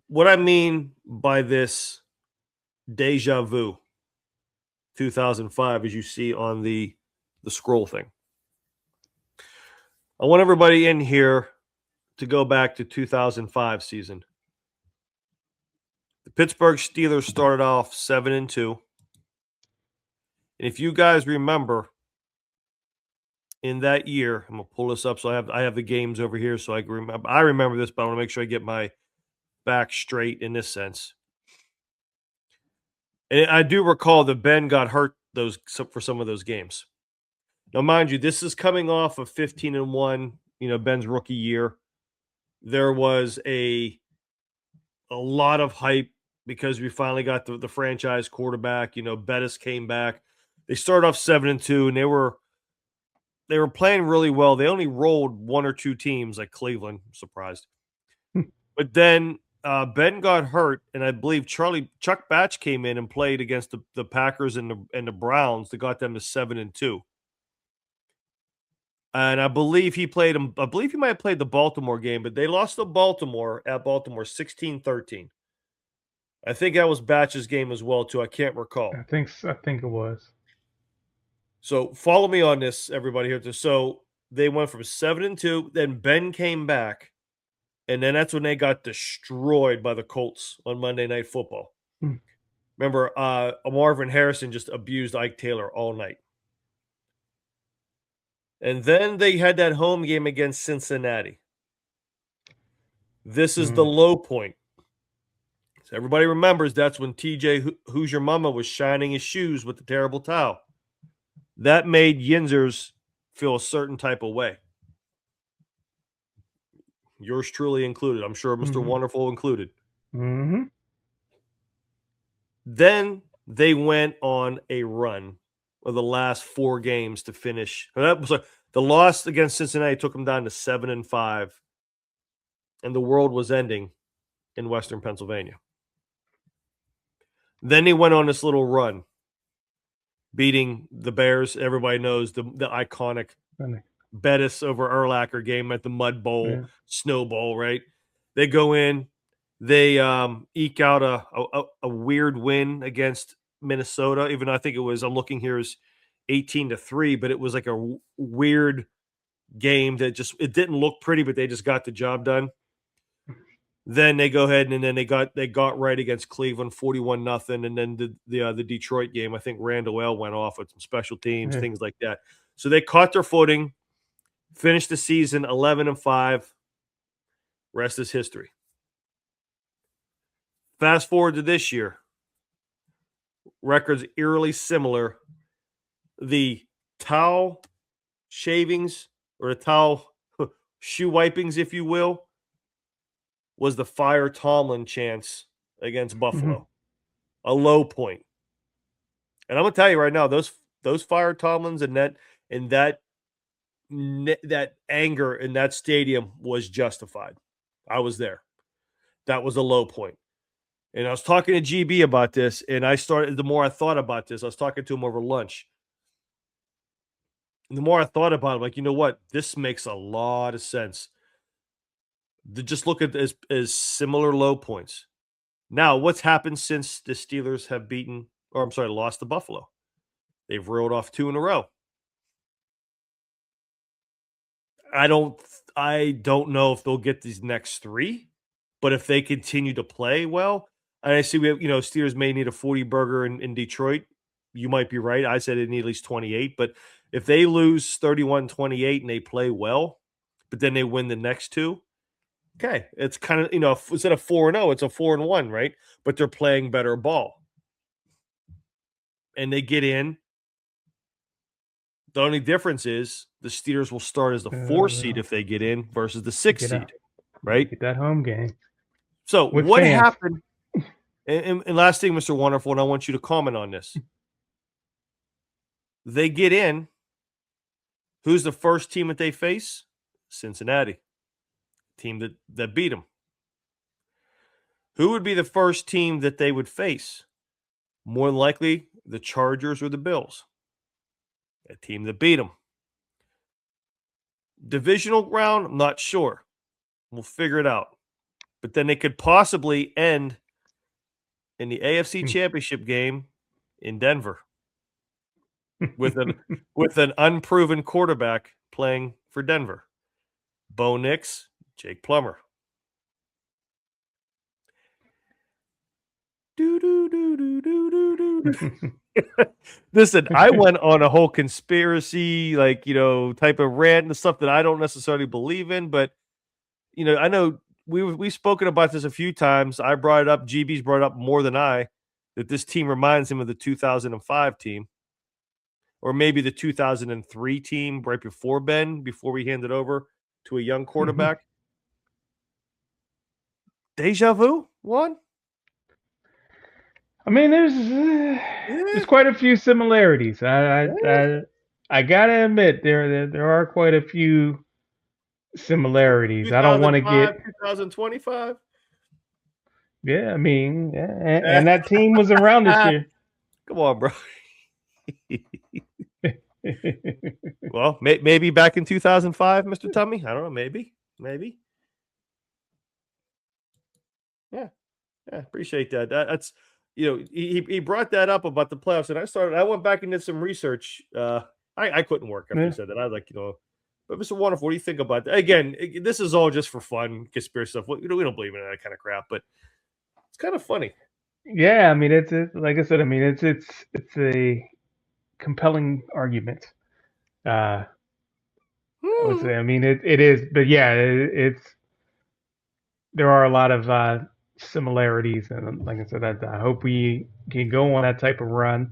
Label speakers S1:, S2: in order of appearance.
S1: What I mean by this Deja Vu 2005, as you see on the scroll thing. I want everybody in here to go back to 2005 season. The Pittsburgh Steelers started off 7-2. And if you guys remember, in that year, I'm gonna pull this up. So I have the games over here, so I can remember. I remember this, but I want to make sure I get my back straight in this sense. And I do recall that Ben got hurt for some of those games. Now, mind you, this is coming off of 15-1. Ben's rookie year. There was a lot of hype because we finally got the franchise quarterback. Bettis came back. They started off 7-2, and they were playing really well. They only rolled one or two teams like Cleveland. I'm surprised. But then Ben got hurt, and I believe Chuck Batch came in and played against the Packers and the Browns that got them to 7-2. And I believe he played him. I believe he might have played the Baltimore game, but they lost to Baltimore at Baltimore 16-13. I think that was Batch's game as well, too. I can't recall.
S2: I think it was.
S1: So follow me on this, everybody here. So they went from 7-2. Then Ben came back, and then that's when they got destroyed by the Colts on Monday Night Football. Remember, Marvin Harrison just abused Ike Taylor all night. And then they had that home game against Cincinnati. This is the low point. So everybody remembers that's when TJ Who's Your Mama was shining his shoes with the terrible towel. That made Yinzers feel a certain type of way. Yours truly included. I'm sure Mr. Wonderful included. Then they went on a run of the last 4 games to finish. The loss against Cincinnati took them down to 7-5, and the world was ending in Western Pennsylvania. Then they went on this little run, beating the Bears. Everybody knows the iconic Bettis over Urlacher game at the Mud Bowl, Snow Bowl, right? They go in, they eke out a weird win against Minnesota, even though I think it was, I'm looking here, is 18-3, but it was like a weird game that it didn't look pretty, but they just got the job done. Then they go ahead and then they got right against Cleveland 41-0, and then the Detroit game, I think Randall L went off with some special teams, things like that. So they caught their footing, finished the season 11-5. Rest is history. Fast forward to this year, records eerily similar. The towel shavings, or the towel shoe wipings, if you will, was the fire Tomlin chance against Buffalo. A low point. And I'm gonna tell you right now, those fire Tomlins and that anger in that stadium was justified. I was there. That was a low point. And I was talking to GB about this, and the more I thought about this, I was talking to him over lunch. And the more I thought about it, like, you know what? This makes a lot of sense. To just look at this as similar low points. Now, what's happened since the Steelers have lost to Buffalo? They've rolled off 2 in a row. I don't know if they'll get these next 3, but if they continue to play well, and I see Steelers may need a 40 burger in Detroit. You might be right. I said they need at least 28, but if they lose 31-28 and they play well, but then they win the next 2, okay, it's kind of, instead of 4-0, it's a 4-1, right? But they're playing better ball. And they get in. The only difference is the Steelers will start as the 4 seed if they get in versus the 6 seed, right?
S2: Get that home game.
S1: So what happened? And last thing, Mr. Wonderful, and I want you to comment on this. They get in. Who's the first team that they face? Cincinnati. Team that beat them. Who would be the first team that they would face? More than likely, the Chargers or the Bills. A team that beat them. Divisional round, I'm not sure. We'll figure it out. but then they could possibly end in the AFC Championship game in Denver with an unproven quarterback playing for Denver. Bo Nix, Jake Plummer. Listen, I went on a whole conspiracy, type of rant and stuff that I don't necessarily believe in, but I know we've spoken about this a few times. I brought it up. GB's brought it up more than I, that this team reminds him of the 2005 team, or maybe the 2003 team right before before we handed over to a young quarterback. Deja vu one.
S2: I mean, there's quite a few similarities. I gotta admit there are quite a few similarities. I don't want to get
S1: 2025.
S2: Yeah, I mean, and that team was around this year.
S1: Come on, bro. Well, maybe back in 2005, Mr. Tummy. I don't know. Maybe. Yeah. Appreciate that. That's he brought that up about the playoffs, and I went back and did some research. I couldn't work after he said that. I was like, but Mr. Wonderful, what do you think about that? Again, this is all just for fun, conspiracy stuff. We don't believe in that kind of crap, but it's kind of funny.
S2: Yeah, I mean, it's like I said. I mean, it's a compelling argument. I would say. I mean, it is, but yeah, there are a lot of similarities, and like I said, I hope we can go on that type of run.